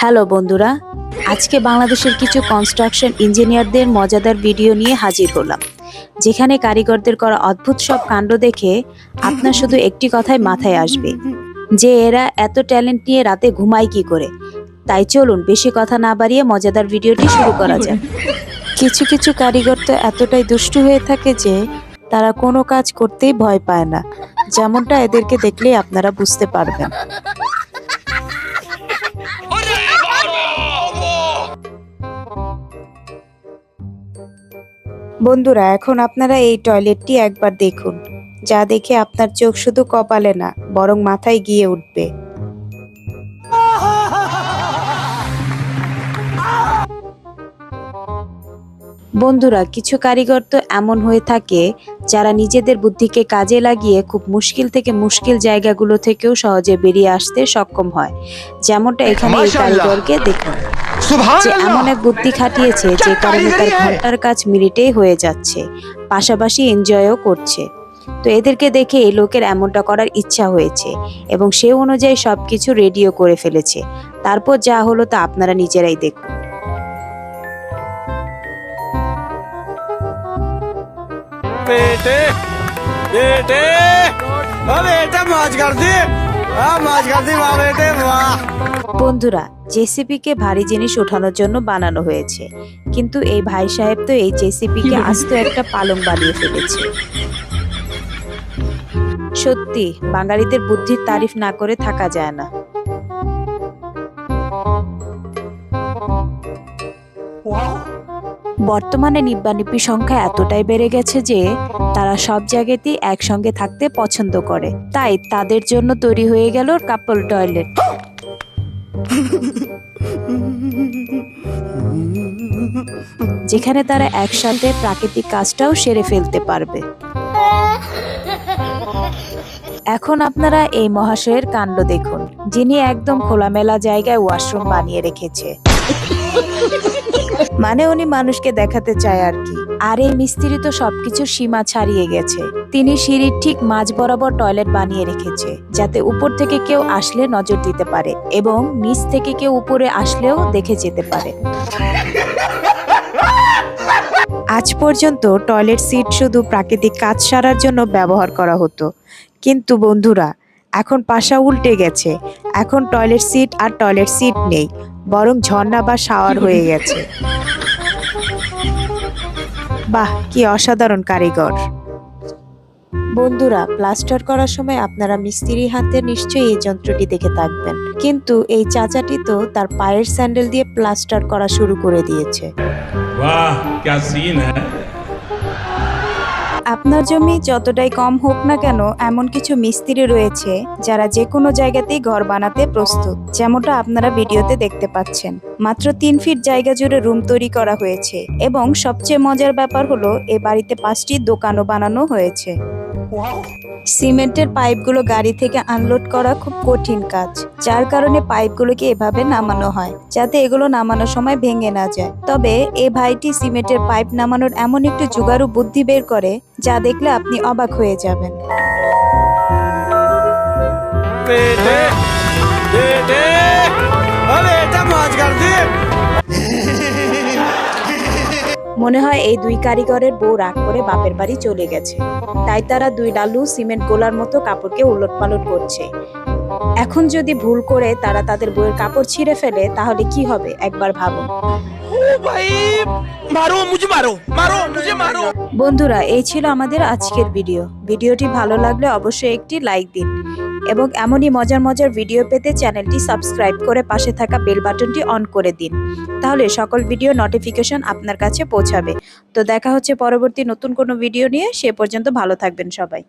Hello বন্ধুরা, আজকে বাংলাদেশের কিছু কনস্ট্রাকশন ইঞ্জিনিয়ারদের মজাদার ভিডিও নিয়ে হাজির হলাম, যেখানে কারিগরদের করা অদ্ভুত সব কাণ্ড দেখে আপনার শুধু একটি কথাই মাথায় আসবে, যে এরা এত ট্যালেন্ট নিয়ে রাতে ঘুমায় কি করে। তাই চলুন বেশি কথা না বাড়িয়ে মজাদার ভিডিওটি শুরু করা যাক। কিছু কিছু কারিগর তো এতটাই দুষ্টু হয়ে থাকে যে তারা কোনো কাজ করতেই ভয় পায় না, যেমনটা এদেরকে দেখলেই আপনারা বুঝতে পারবেন। বন্ধুরা, এখন আপনারা এই টয়লেটটি একবার দেখুন, যা দেখে আপনার চোখ শুধু কপালে না বরং মাথায় গিয়ে উঠবে। বন্ধুরা, কিছু কারিগর তো এমন হয়ে থাকে যারা নিজেদের বুদ্ধিকে কাজে লাগিয়ে খুব মুশকিল থেকে মুশকিল জায়গাগুলো থেকেও সহজে বেরিয়ে আসতে সক্ষম হয়, যেমনটা এখানে এই কারিগরকে দেখুন, যে এমন এক বুদ্ধি খাটিয়েছে যে কারণে তার ঘন্টার কাজ মিনিটেই হয়ে যাচ্ছে, পাশাপাশি এনজয়ও করছে। তো এদেরকে দেখে এই লোকের এমনটা করার ইচ্ছা হয়েছে এবং সে অনুযায়ী সবকিছু রেডিও করে ফেলেছে। তারপর যা হলো তা আপনারা নিজেরাই দেখুন। बेटे बेटे बेटे मौज कर दी मौज कर दी वाह बेटे वाह। বন্ধুরা, জেসিপিকে ভারী জিনিস ওঠানোর জন্য বানানো হয়েছে, কিন্তু এই ভাই সাহেব তো এই জেসিপিকে আস্ত একটা পালং বানিয়ে ফেলেছে। সত্যি বাঙালিদের বুদ্ধির তারিফ না করে থাকা যায় না। বর্তমানে নিব্বানিব্বি সংখ্যা এতটাই বেড়ে গেছে যে তারা সব জায়গাতেই একসঙ্গে থাকতে পছন্দ করে, তাই তাদের জন্য তৈরি হয়ে গেল কাপল টয়লেট, যেখানে তারা একসাথে প্রাকৃতিক কাজটাও সেরে ফেলতে পারবে। এখন আপনারা এই মহাশয়ের কাণ্ড দেখুন, যিনি একদম খোলামেলা জায়গায় ওয়াশরুম বানিয়ে রেখেছে, মানে উনি মানুষকে দেখাতে চায় আর কি। আর এই মিস্ত্রি তো সবকিছু সীমা ছাড়িয়ে গেছে, তিনি সিঁড়ির ঠিক মাঝ বরাবর টয়লেট বানিয়ে রেখেছে, যাতে উপর থেকে কেউ আসলে নজর দিতে পারে এবং নিচ থেকে কেউ উপরে আসলেও দেখে যেতে পারে। আজ পর্যন্ত টয়লেট সিট শুধু প্রাকৃতিক কাজ সারার জন্য ব্যবহার করা হতো, কিন্তু বন্ধুরা এখন পাশা উল্টে গেছে, এখন টয়লেট সিট আর টয়লেট সিট নেই, বরং ঝর্ণা বা শাওয়ার হয়ে গেছে। বাহ, কি অসাধারণ কারিগর। বন্ধুরা, প্লাস্টার করার সময় আপনারা মিস্ত্রি হাতে নিশ্চয়ই এই যন্ত্রটি দেখে থাকবেন, কিন্তু এই চাচাটি তো তার পায়ের স্যান্ডেল দিয়ে প্লাস্টার করা শুরু করে দিয়েছে। वाह क्या सीन है। আপনার জমি যতটাই কম হোক না কেন, এমন কিছু মিস্ত্রি রয়েছে যারা যে কোনো জায়গাতেই ঘর বানাতে প্রস্তুত, যেমনটা আপনারা ভিডিওতে দেখতে পাচ্ছেন। মাত্র 3 ফিট জায়গা জুড়ে রুম তৈরি করা হয়েছে এবং সবচেয়ে মজার ব্যাপার হলো এ বাড়িতে 5টি দোকানও বানানো হয়েছে। সিমেন্টের পাইপগুলো গাড়ি থেকে আনলোড করা খুব কঠিন কাজ, যার কারণে পাইপগুলোকে এভাবে নামানো হয় যাতে এগুলো নামানোর সময় ভেঙে না যায়। তবে এই ভাইটি সিমেন্টের পাইপ নামানোর এমন একটু জুগাড়ু বুদ্ধি বের করে যা দেখলে আপনি অবাক হয়ে যাবেন। बेटे बेटे बेटे मौज कर दी। মনে হয় এই দুই কারিগরের বউ রাগ করে বাপের বাড়ি চলে গেছে, তাই তারা 2 ডালু সিমেন্ট গোলার মতো কাপড়কে উলটপালট করছে। এখন যদি ভুল করে তারা তাদের বউয়ের কাপড় ছিঁড়ে ফেলে তাহলে কি হবে একবার ভাবুন। भाई मारो मुझे मारो मारो मुझे मारो। বন্ধুরা, এই ছিল আমাদের আজকের ভিডিওটি ভালো লাগলে অবশ্যই একটি লাইক দিন এবং এমনই মজার মজার ভিডিও পেতে চ্যানেলটি সাবস্ক্রাইব করে পাশে থাকা বেল বাটনটি অন করে দিন, তাহলে সকল ভিডিও নোটিফিকেশন আপনার কাছে পৌঁছাবে। তো দেখা হচ্ছে পরবর্তী নতুন কোনো ভিডিও নিয়ে, সে পর্যন্ত ভালো থাকবেন সবাই।